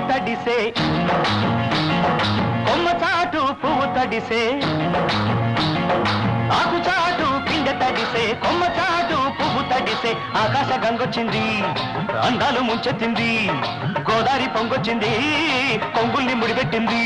తడిసే కొమ్మ చాటు పువ్వు తడిసే ఆకు చాటు పిండ తడిసే కొమ్మ చాటు పువ్వు తడిసే ఆకాశ గంగొచ్చింది అందాలు ముంచెత్తింది గోదావరి పొంగొచ్చింది కొంగుల్ని ముడిపెట్టింది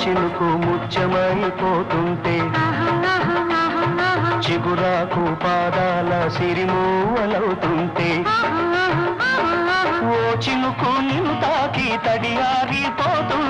చినుకు ముత్యమైపోతుంటే చిగురాకు పాదాల సిరిమూవలవుతుంటే ఓ చినుకు నిన్ను తాకి తడియారిపోతుంటే